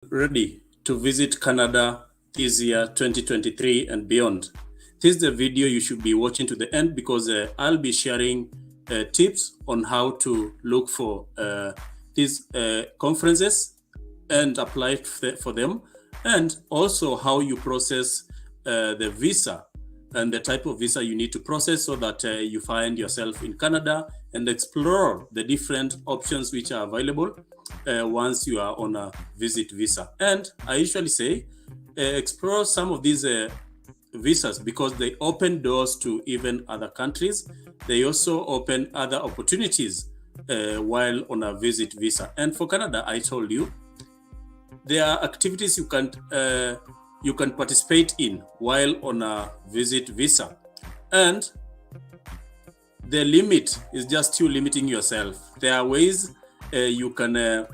ready to visit Canada this year, 2023 and beyond. This is the video you should be watching to the end because I'll be sharing tips on how to look for these conferences and apply for them, and also how you process the visa and the type of visa you need to process so that you find yourself in Canada and explore the different options which are available once you are on a visit visa. And I usually say explore some of these visas because they open doors to even other countries. They also open other opportunities while on a visit visa. And for Canada, I told you, there are activities you can participate in while on a visit visa, and the limit is just you limiting yourself. There are ways you can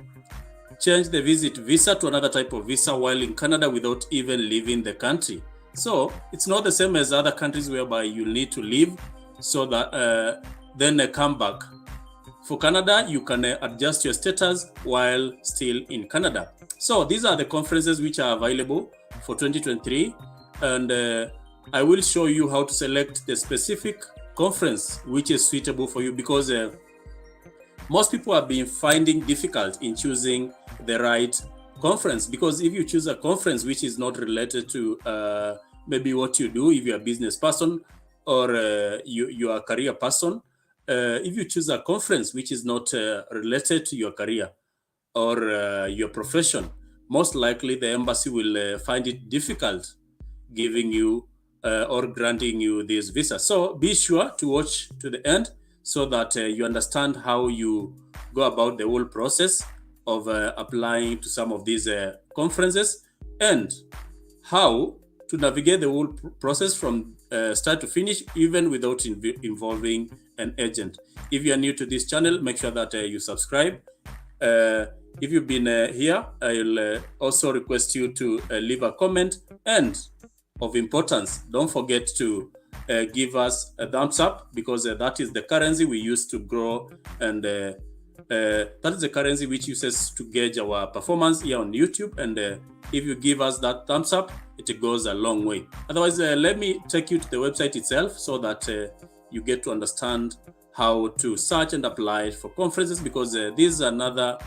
change the visit visa to another type of visa while in Canada without even leaving the country. So it's not the same as other countries whereby you need to leave so that then come back. For Canada, you can adjust your status while still in Canada. So these are the conferences which are available for 2023, and I will show you how to select the specific conference which is suitable for you, because most people have been finding difficult in choosing the right conference, because if you choose a conference which is not related to maybe what you do, if you're a business person or you are a career person, if you choose a conference which is not related to your career or your profession, most likely the embassy will find it difficult giving you or granting you this visa. So be sure to watch to the end so that you understand how you go about the whole process of applying to some of these conferences, and how to navigate the whole process from start to finish, even without involving an agent. If you are new to this channel, make sure that you subscribe. If you've been here, I'll also request you to leave a comment, and of importance, don't forget to give us a thumbs up, because that is the currency we use to grow, and that is the currency which uses to gauge our performance here on YouTube. And if you give us that thumbs up, it goes a long way. Otherwise, let me take you to the website itself so that you get to understand how to search and apply for conferences, because this is another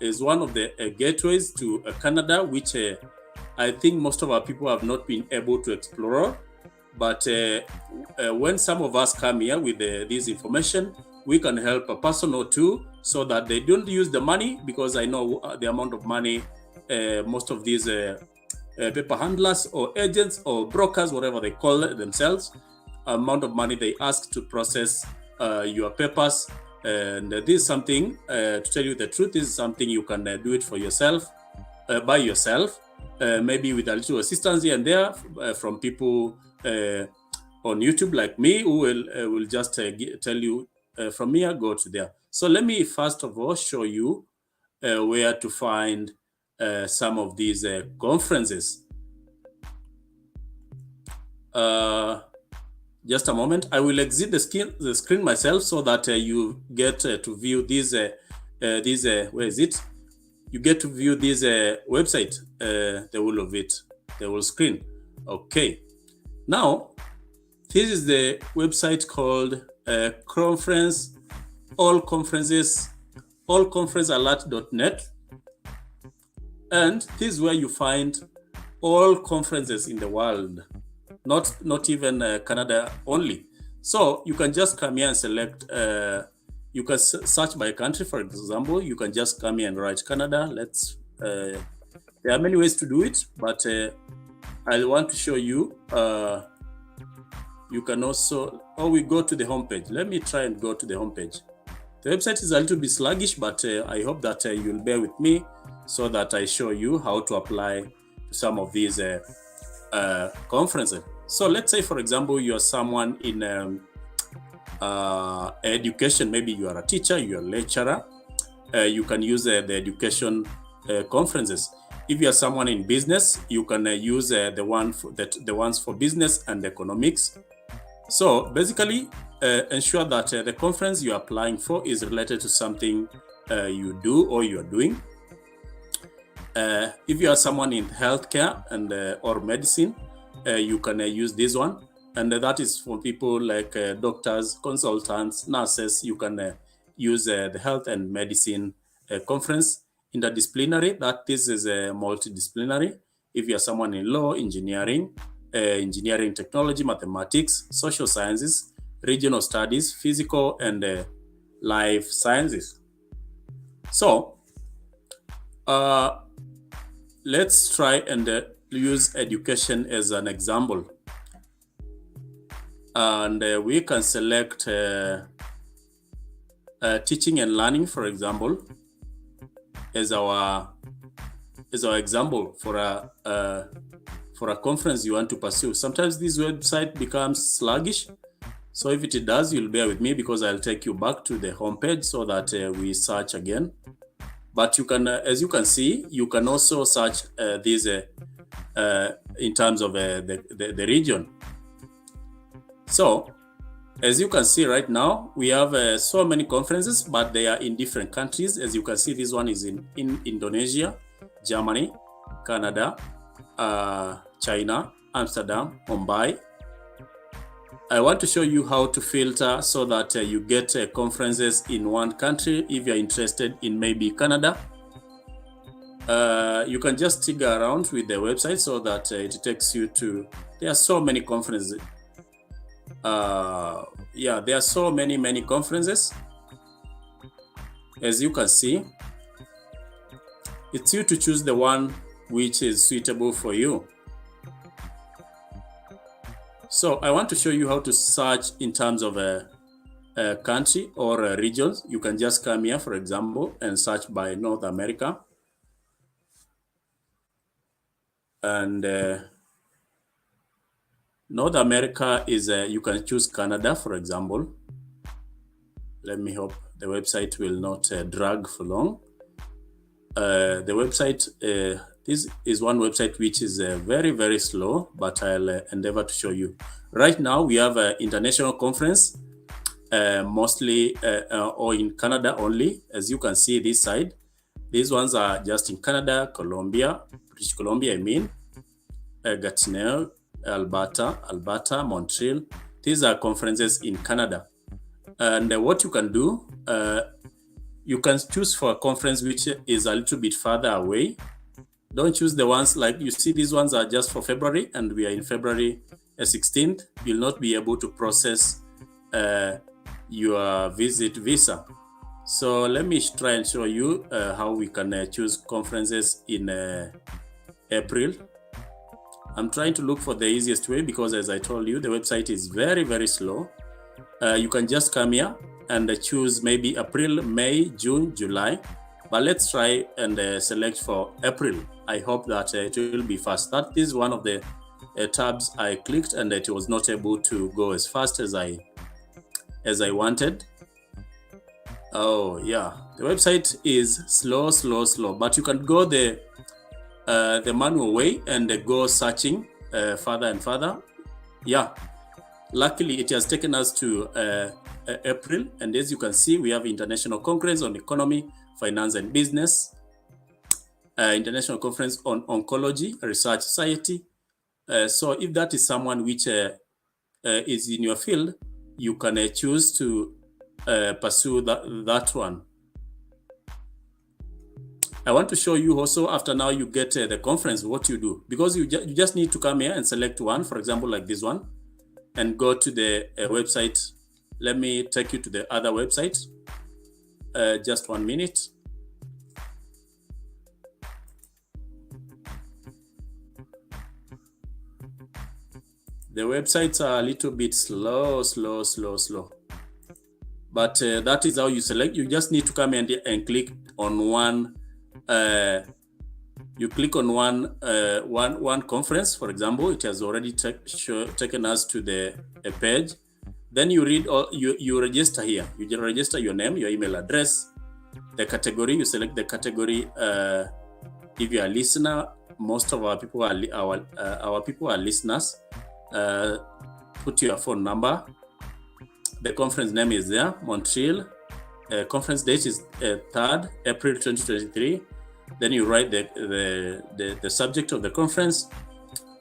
is one of the gateways to Canada, which I think most of our people have not been able to explore. But when some of us come here with this information, we can help a person or two so that they don't use the money, because I know the amount of money most of these paper handlers or agents or brokers, whatever they call themselves, amount of money they ask to process your papers. And this is something, to tell you the truth, this is something you can do it for yourself, by yourself, maybe with a little assistance here and there from people on YouTube like me, who will just tell you from here, go to there. So let me first of all show you where to find some of these conferences. Just a moment. I will exit the screen myself so that you get to view this. Where is it? You get to view this website, the whole of it, the whole screen. Okay. Now, this is the website called conference, allconferencealert.net, and this is where you find all conferences in the world. Not even Canada only. So you can just come here and select, you can search by country. For example, you can just come here and write Canada. There are many ways to do it, but I want to show you, you can also, we go to the homepage. Let me try and go to the homepage. The website is a little bit sluggish, but I hope that you'll bear with me so that I show you how to apply to some of these conferences. So let's say, for example, you are someone in education. Maybe you are a teacher, you are a lecturer. You can use the education conferences. If you are someone in business, you can use the ones for business and economics. So basically, ensure that the conference you are applying for is related to something you do or you are doing. If you are someone in healthcare and or medicine, you can use this one, and that is for people like doctors, consultants, nurses. You can use the health and medicine conference. Interdisciplinary, that this is a multidisciplinary. If you are someone in law, engineering, engineering, technology, mathematics, social sciences, regional studies, physical, and life sciences. So let's try and use education as an example. And we can select teaching and learning, for example, as our example for a conference you want to pursue. Sometimes this website becomes sluggish, so if it does, you'll bear with me, because I'll take you back to the homepage so that we search again. But you can, as you can see, you can also search these in terms of the region. So as you can see right now, we have so many conferences, but they are in different countries. As you can see, this one is in Indonesia, Germany, Canada, China, Amsterdam, Mumbai. I want to show you how to filter so that you get conferences in one country. If you're interested in maybe Canada, you can just dig around with the website so that it takes you to, there are so many conferences. Yeah, there are so many conferences. As you can see, it's you to choose the one which is suitable for you. So I want to show you how to search in terms of a country or regions. You can just come here, for example, and search by North America. And North America is, you can choose Canada, for example. Let me hope the website will not drag for long. The website, this is one website which is very slow, but I'll endeavor to show you. Right now, we have an international conference, mostly or in Canada only. As you can see this side, these ones are just in Canada, Columbia, British Columbia, I mean, Gatineau, Alberta, Montreal. These are conferences in Canada. And what you can do, you can choose for a conference which is a little bit further away. Don't choose the ones like you see, these ones are just for February, and we are in February 16th. You'll not be able to process your visit visa. So let me try and show you how we can choose conferences in April. I'm trying to look for the easiest way because, as I told you, the website is very slow. You can just come here and choose maybe April, May, June, July. But let's try and select for April. I hope that it will be fast. That is one of the tabs I clicked, and it was not able to go as fast as I wanted. Oh yeah, the website is slow, but you can go the manual way and go searching further and further. Yeah, luckily it has taken us to April, and as you can see, we have International Conference on Economy, Finance and Business, International Conference on Oncology, Research Society. So if that is someone which is in your field, you can choose to pursue that one. I want to show you also, after now you get the conference, what you do, because you just need to come here and select one, for example, like this one, and go to the website. Let me take you to the other website. Just 1 minute. The websites are a little bit slow. But that is how you select. You just need to come and click on one. You click on one conference, for example. It has already taken us to the page. Then you read, or you register here. You register your name, your email address, the category. You select the category. If you are a listener, most of our people are listeners. Put your phone number. The conference name is there, Montreal. Conference date is 3rd April 2023. Then you write the subject of the conference,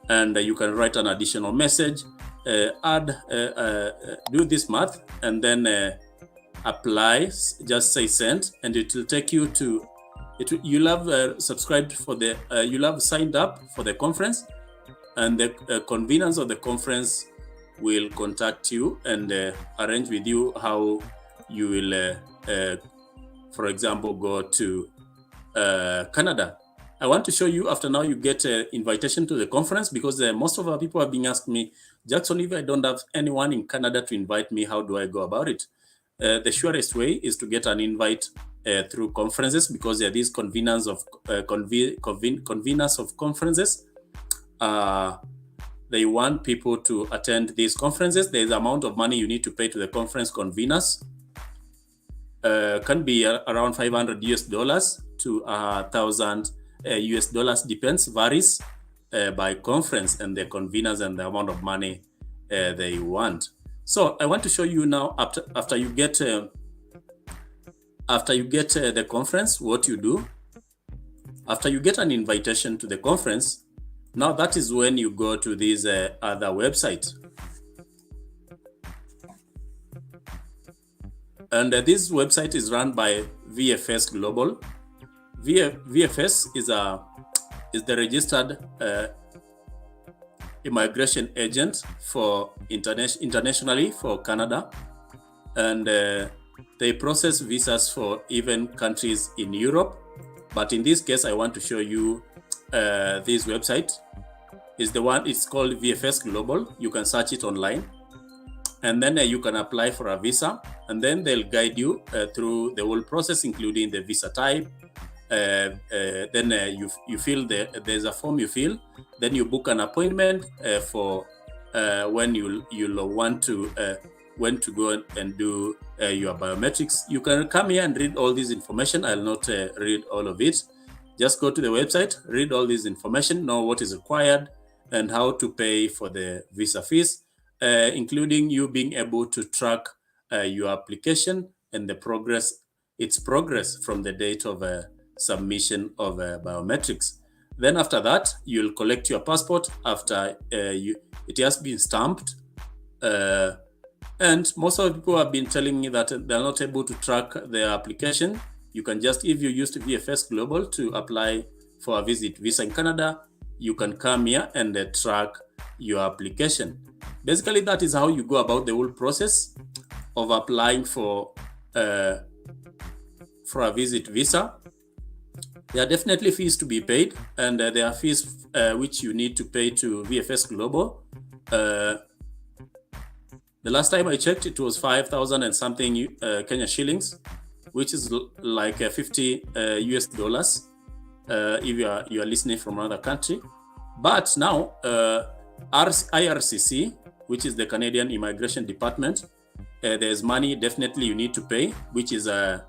and you can write an additional message, do this math, and then apply. Just say send, and it will take you to you'll have subscribed for the you'll have signed up for the conference, and the conveners of the conference will contact you and arrange with you how you will for example go to Canada. I want to show you after now you get an invitation to the conference, because most of our people have been asking me, Jackson, if I don't have anyone in Canada to invite me, how do I go about it? The surest way is to get an invite through conferences, because there are these conveners of conveners of conferences. They want people to attend these conferences. There's the amount of money you need to pay to the conference conveners. Can be around $500 US to $1,000 US dollars, depends, varies by conference and the conveners and the amount of money they want. So I want to show you now, after you get the conference, what you do. After you get an invitation to the conference, now that is when you go to this other website. And this website is run by VFS Global. VFS is the registered immigration agent for internationally for Canada, and they process visas for even countries in Europe. But in this case, I want to show you this website. Is the one, it's called VFS Global. You can search it online, and then you can apply for a visa, and then they'll guide you through the whole process, including the visa type. Then you fill there's a form you fill, then you book an appointment for when you'll want to when to go and do your biometrics. You can come here and read all this information. I'll not read all of it. Just go to the website, read all this information, know what is required and how to pay for the visa fees, including you being able to track your application and its progress from the date of submission of biometrics. Then after that, you'll collect your passport after it has been stamped. And most of the people have been telling me that they're not able to track their application. You can just, if you used VFS Global to apply for a visa in Canada, you can come here and track your application. Basically, that is how you go about the whole process of applying for a visa. There are definitely fees to be paid, and there are fees which you need to pay to VFS Global. The last time I checked, it was 5,000 and something Kenya shillings, which is like $50 US dollars if you are listening from another country. But now IRCC, which is the Canadian Immigration Department, there's money definitely you need to pay, which is the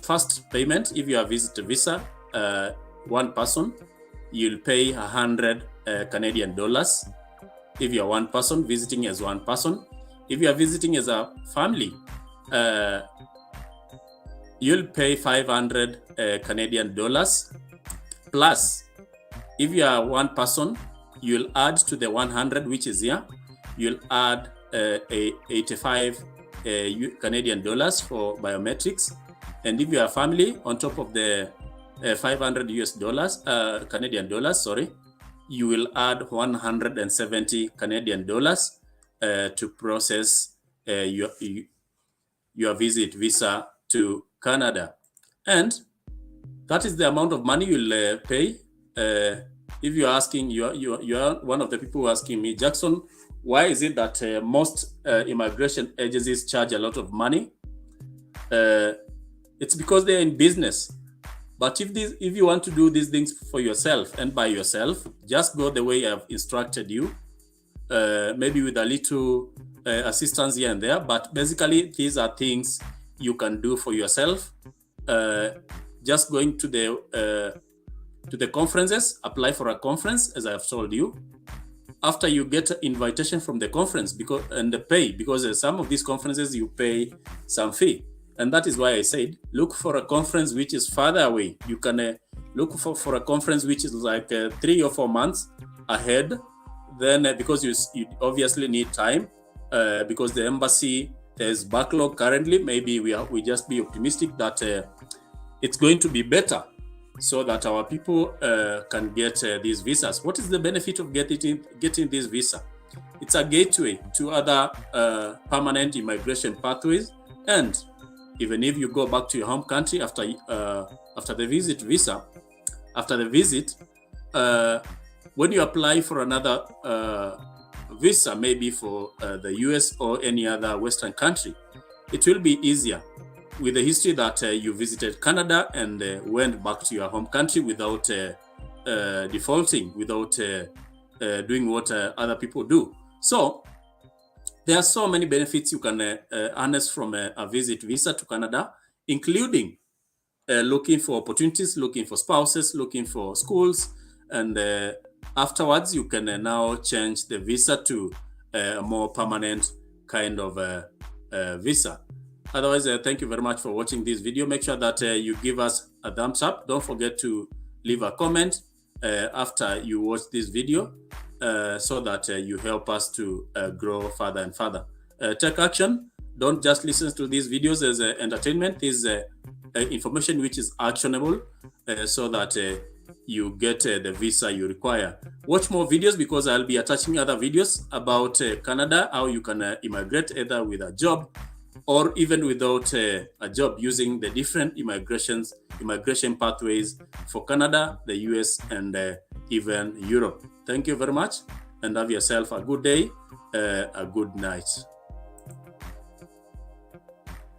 first payment. If you are visitor visa, one person, you'll pay 100 Canadian dollars. If you are one person visiting as one person. If you are visiting as a family, you'll pay 500 Canadian dollars. Plus, if you are one person, you'll add to the 100, which is here, you'll add 85 Canadian dollars for biometrics. And if you are a family, on top of the 500 US dollars, Canadian dollars, sorry, you will add 170 Canadian dollars to process your visit visa to Canada. And that is the amount of money you'll pay. If you're asking, you're one of the people asking me, Jackson, why is it that most immigration agencies charge a lot of money? It's because they're in business. But if you want to do these things for yourself and by yourself, just go the way I've instructed you, maybe with a little assistance here and there. But basically, these are things you can do for yourself. Just going to the conferences, apply for a conference, as I've told you. After you get an invitation from the conference, because some of these conferences you pay some fee. And that is why I said, look for a conference which is farther away. You can look for a conference which is like 3 or 4 months ahead. Then because you obviously need time, because the embassy, there's backlog currently. Maybe we just be optimistic that it's going to be better, so that our people can get these visas. What is the benefit of getting this visa? It's a gateway to other permanent immigration pathways. And even if you go back to your home country after the visit, when you apply for another visa, maybe for the US or any other Western country, it will be easier with the history that you visited Canada and went back to your home country without defaulting, without doing what other people do. So there are so many benefits you can harness from a visit visa to Canada, including looking for opportunities, looking for spouses, looking for schools, and afterwards you can now change the visa to a more permanent kind of visa. Otherwise, thank you very much for watching this video. Make sure that you give us a thumbs up. Don't forget to leave a comment after you watch this video, so that you help us to grow further and further. Take action. Don't just listen to these videos as entertainment. This is information which is actionable, so that you get the visa you require. Watch more videos, because I'll be attaching other videos about Canada, how you can immigrate either with a job or even without a job, using the different immigration pathways for Canada, the US, and even Europe. Thank you very much, and have yourself a good day, a good night.